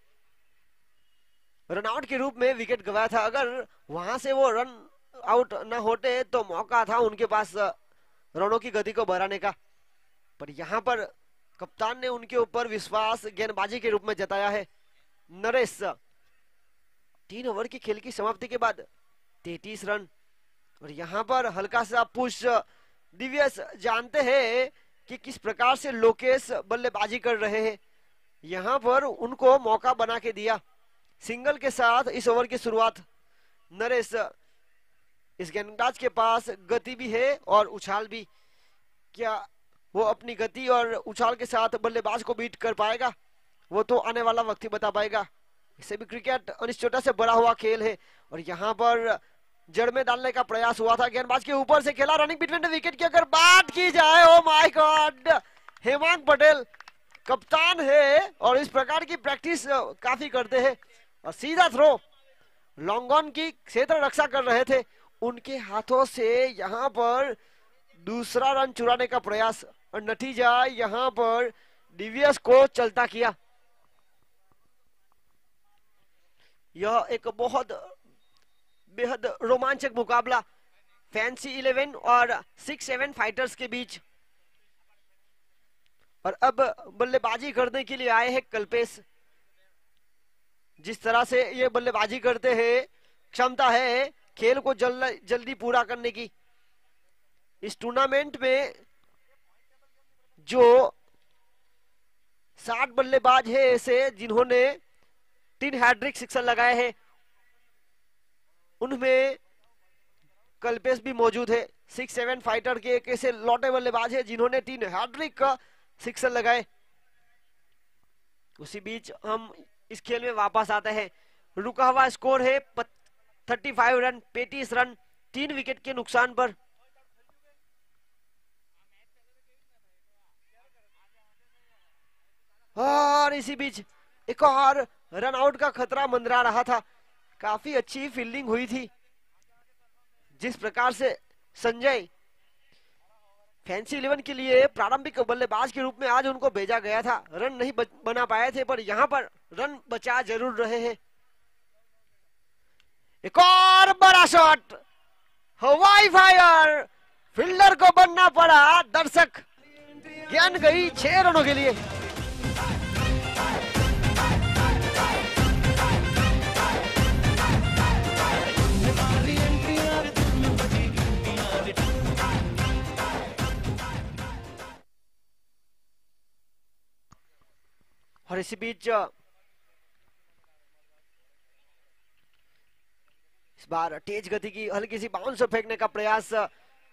रनआउट के रूप में विकेट गवाया था। अगर वहां से वो रन आउट न होते तो मौका था उनके पास रनों की गति को बढ़ाने का, पर यहाँ पर कप्तान ने उनके ऊपर विश्वास गेंदबाजी के रूप में जताया है। नरेश 3 ओवर की खेल की समाप्ति के बाद 33 रन, और यहाँ पर हल्का सा पुश। दिव्यस जानते हैं कि किस प्रकार से लोकेश बल्लेबाजी कर रहे हैं। यहाँ पर उनको मौका बना के दिया सिंगल के साथ इस ओवर की शुरुआत। नरेश, इस गेंदबाज के पास गति भी है और उछाल भी। क्या वो अपनी गति और उछाल के साथ बल्लेबाज को बीट कर पाएगा? वो तो आने वाला वक्त ही बता पाएगा। इसे भी क्रिकेट अनिश्चितता से बड़ा हुआ खेल है, और यहाँ पर जड़ में डालने का प्रयास हुआ था। गेंदबाज के ऊपर से खेला, रनिंग बिटवीन द विकेट की अगर बात की जाए, oh my God, Hemang Patel कप्तान है और इस प्रकार की प्रैक्टिस काफी करते हैं। और सीधा थ्रो, लॉन्ग ऑन की क्षेत्र रक्षा कर रहे थे, उनके हाथों से यहाँ पर दूसरा रन चुराने का प्रयास, और नतीजा यहाँ पर डिवियस को चलता किया। यह एक बहुत बेहद रोमांचक मुकाबला फैंसी 11 और 6-7 फाइटर्स के बीच। और अब बल्लेबाजी करने के लिए आए हैं कल्पेश। जिस तरह से ये बल्लेबाजी करते हैं, क्षमता है खेल को जल्दी पूरा करने की। इस टूर्नामेंट में जो 60 बल्लेबाज है ऐसे जिन्होंने 3 हैट्रिक सिक्सर लगाए हैं, उनमें कल्पेश भी मौजूद है। 6-7 फाइटर के एक ऐसे लौटे बल्लेबाज है जिन्होंने 3 हैट्रिक का सिक्सर लगाए। उसी बीच हम इस खेल में वापस आते हैं। रुका हुआ स्कोर है 35 रन, 35 रन, 3 विकेट के नुकसान पर। और इसी बीच एक और रन आउट का खतरा मंडरा रहा था। काफी अच्छी फील्डिंग हुई थी। जिस प्रकार से संजय फैंसी 11 के लिए प्रारंभिक बल्लेबाज के रूप में आज उनको भेजा गया था, रन नहीं बना पाए थे, पर यहां पर रन बचा जरूर रहे हैं। एक और बड़ा शॉट, हवाई फायर, फील्डर को बनना पड़ा दर्शक, गेंद गई 6 रनों के लिए। और इसी बीच इस बार तेज गति की हल्की सी बाउंस फेंकने का प्रयास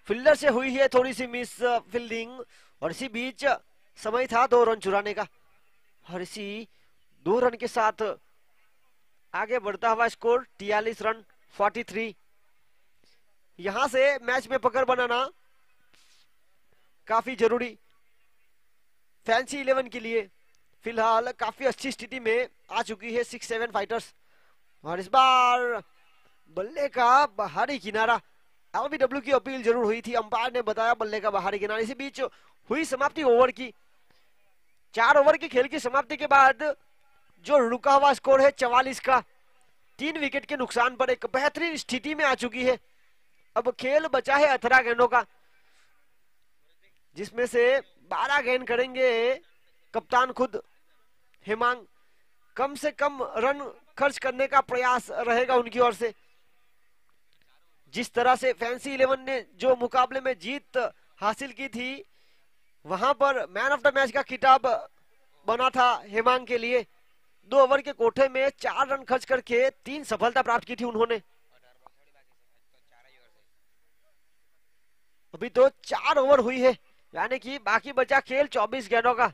फील्डर से हुई है, थोड़ी सी मिस फील्डिंग। और इसी बीच समय था 2 रन चुराने का, और इसी 2 रन के साथ आगे बढ़ता हुआ स्कोर 43 रन 43। यहां से मैच में पकड़ बनाना काफी जरूरी फैंसी 11 के लिए। फिलहाल काफी अच्छी स्थिति में आ चुकी है 6-7 फाइटर्स। और इस बार बल्ले का बाहरी किनारा, LBW की अपील जरूर हुई थी, अंपायर ने बताया बल्ले का बाहरी किनारा। इसी बीच हुई समाप्ति ओवर की। 4 ओवर की खेल की समाप्ति के बाद जो रुका हुआ स्कोर है 44 का, 3 विकेट के नुकसान पर एक बेहतरीन स्थिति में आ चुकी है। अब खेल बचा है 18 गेंदों का, जिसमें से 12 गेंद करेंगे कप्तान खुद हेमांग। कम से कम रन खर्च करने का प्रयास रहेगा उनकी ओर से। जिस तरह से फैंसी 11 ने जो मुकाबले में जीत हासिल की थी, वहां पर मैन ऑफ द मैच का खिताब बना था हेमांग के लिए। 2 ओवर के कोठे में 4 रन खर्च करके 3 सफलता प्राप्त की थी उन्होंने। अभी तो 4 ओवर हुई है, यानी कि बाकी बचा खेल 24 गेंदों का।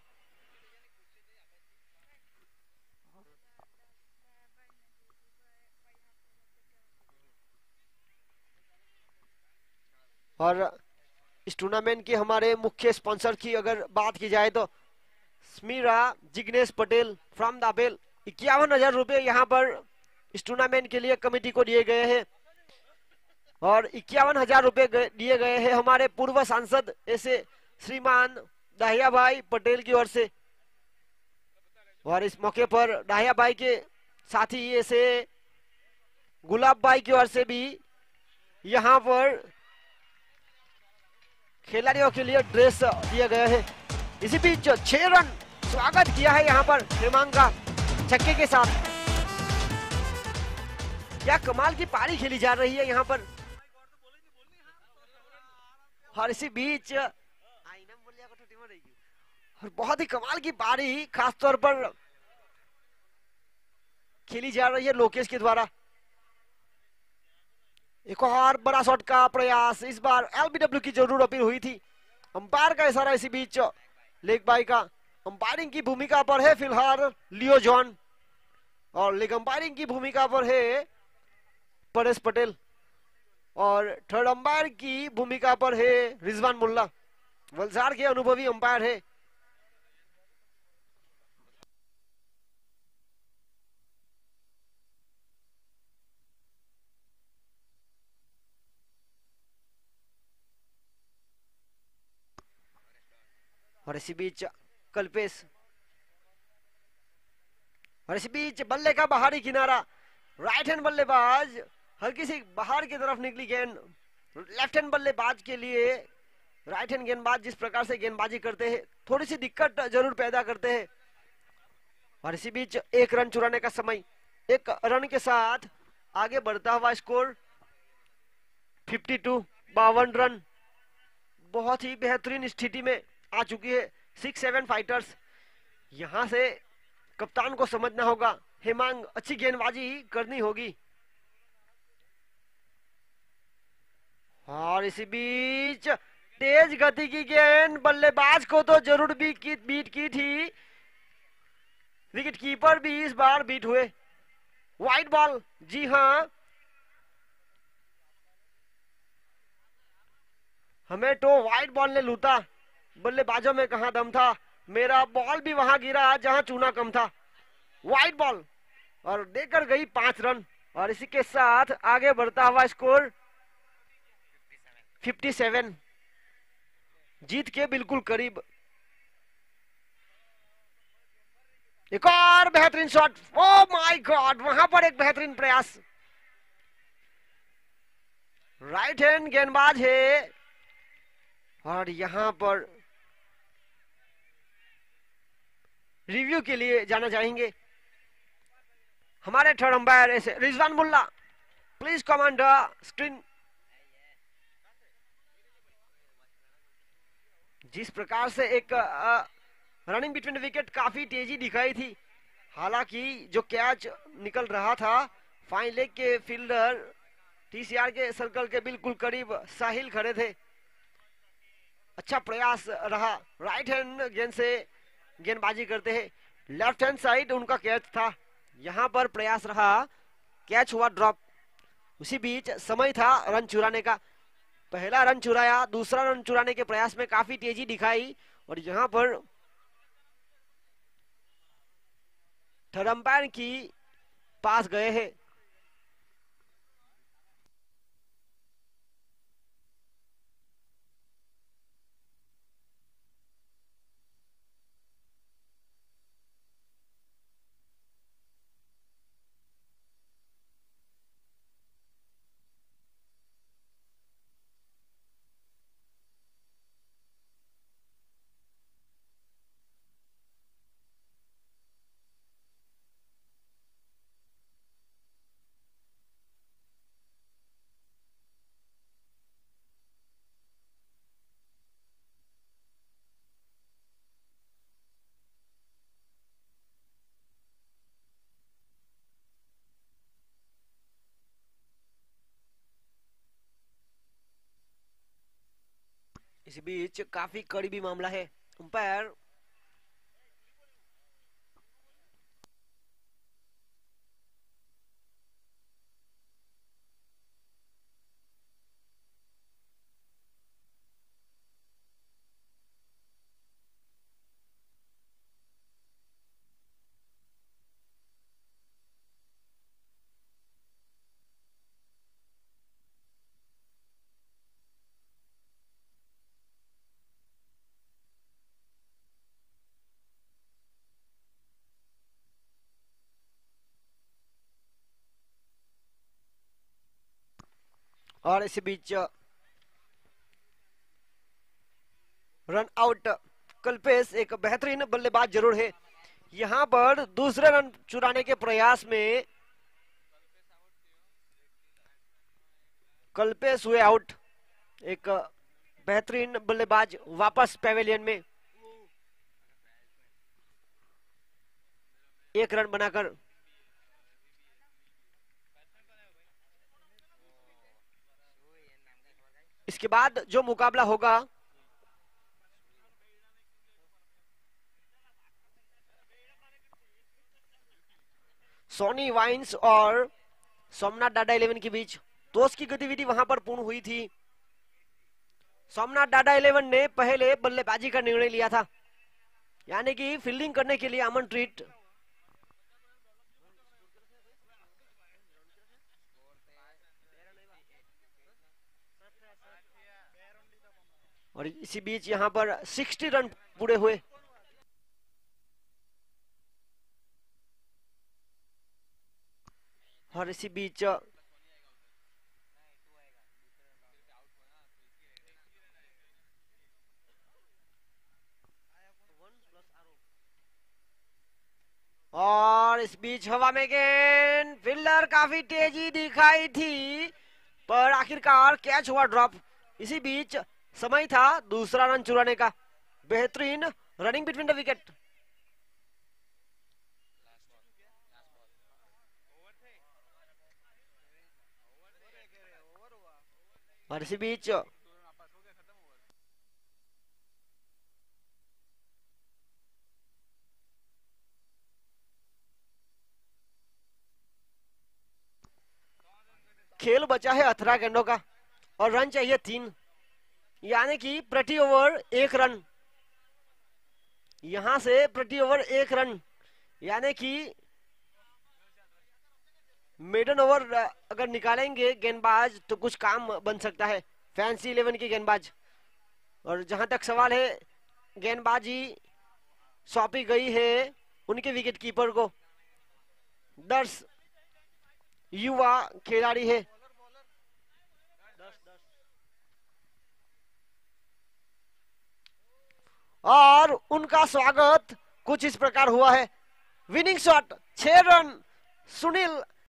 और इस टूर्नामेंट के हमारे मुख्य स्पॉन्सर की अगर बात की जाए तो स्मीरा जिग्नेश पटेल फ्रॉम दाबेल, 51,000 रुपए यहाँ पर इस टूर्नामेंट के लिए कमेटी को दिए गए हैं। और 51,000 रुपए दिए गए हैं हमारे पूर्व सांसद ऐसे श्रीमान दाहिया भाई पटेल की ओर से। और इस मौके पर दाहिया भाई के साथी ऐसे गुलाब भाई की ओर से भी यहाँ पर खिलाड़ियों के लिए ड्रेस दिया गया है। इसी बीच 6 रन स्वागत किया है यहाँ पर हेमांग का छक्के के साथ। क्या कमाल की पारी खेली जा रही है यहाँ पर। और इसी बीच और बहुत ही कमाल की पारी खासतौर पर खेली जा रही है लोकेश के द्वारा। एक और बड़ा शॉट का प्रयास, इस बार LBW की जरूर अपील हुई थी, अंपायर का इशारा इसी बीच लेग बाई का। अंपायरिंग की भूमिका पर है फिलहाल लियो जॉन, और लेग अंपायरिंग की भूमिका पर है परेश पटेल, और थर्ड अंपायर की भूमिका पर है रिजवान मुल्ला, वलसाड़ के अनुभवी अंपायर है। और इसी बीच कल्पेश, और इसी बीच बल्ले का बाहरी किनारा, राइट हैंड बल्लेबाज, हल्की सी बाहर की तरफ निकली गेंद। लेफ्ट हैंड बल्लेबाज के लिए राइट हैंड गेंदबाज जिस प्रकार से गेंदबाजी करते हैं थोड़ी सी दिक्कत जरूर पैदा करते हैं। और इसी बीच 1 रन चुराने का समय, 1 रन के साथ आगे बढ़ता हुआ स्कोर 52 52 रन। बहुत ही बेहतरीन स्थिति में आ चुकी है 6-7 फाइटर्स। यहां से कप्तान को समझना होगा, हेमांग अच्छी गेंदबाजी करनी होगी। और इसी बीच तेज गति की गेंद, बल्लेबाज को तो जरूर बीट की थी, विकेट कीपर भी इस बार बीट हुए। वाइड बॉल, जी हां, हमें तो वाइड बॉल ने लूटा, बल्लेबाजों में कहां दम था। मेरा बॉल भी वहां गिरा जहां चूना कम था। वाइड बॉल, और देकर गई 5 रन। और इसी के साथ आगे बढ़ता हुआ स्कोर 57। जीत के बिल्कुल करीब। एक और बेहतरीन शॉट, ओ माय गॉड, वहां पर एक बेहतरीन प्रयास। राइट हैंड गेंदबाज है और यहां पर रिव्यू के लिए जाना चाहेंगे हमारे थर्ड अंपायर ऐसे Rizwan Mulla. Please come on the screen. जिस प्रकार से एक रनिंग बिटवीन विकेट काफी तेजी दिखाई थी, हालांकि जो कैच निकल रहा था फाइन लेग के फील्डर टीसीआर के सर्कल के बिल्कुल करीब साहिल खड़े थे। अच्छा प्रयास रहा, राइट हैंड गेंद से गेंदबाजी करते हैं, लेफ्ट हैंड साइड उनका कैच था, यहां पर प्रयास रहा, कैच हुआ ड्रॉप। उसी बीच समय था रन चुराने का, पहला रन चुराया, दूसरा रन चुराने के प्रयास में काफी तेजी दिखाई और यहां पर थर्ड अंपायर की पास गए हैं। इस बीच काफी करीबी मामला है, अंपायर और इस बीच रन आउट। कल्पेश एक बेहतरीन बल्लेबाज जरूर है, यहां पर दूसरे रन चुराने के प्रयास में कल्पेश हुए आउट। एक बेहतरीन बल्लेबाज वापस पैवेलियन में, एक रन बनाकर। इसके बाद जो मुकाबला होगा सोनी वाइन्स और सोमनाथ डाडा 11 के बीच, टॉस की गतिविधि वहां पर पूर्ण हुई थी। सोमनाथ डाडा 11 ने पहले बल्लेबाजी का निर्णय लिया था, यानी कि फील्डिंग करने के लिए आमंत्रित। और इसी बीच यहां पर 60 रन पूरे हुए। और इसी बीच और इस बीच हवा में गेंद, फील्डर काफी तेजी दिखाई थी पर आखिरकार कैच हुआ ड्रॉप। इसी बीच समय था दूसरा रन चुराने का, बेहतरीन रनिंग बिटवीन द विकेट। और इसी बीच खेल बचा है 18 गेंदों का और रन चाहिए 3, यानी कि प्रति ओवर 1 रन। यहां से प्रति ओवर 1 रन, यानी कि मेडन ओवर अगर निकालेंगे गेंदबाज तो कुछ काम बन सकता है, फैंसी 11 की गेंदबाज। और जहां तक सवाल है, गेंदबाजी सौंपी गई है उनके विकेट कीपर को। 10 युवा खिलाड़ी है। और उनका स्वागत कुछ इस प्रकार हुआ है। Winning shot, 6 run Sunil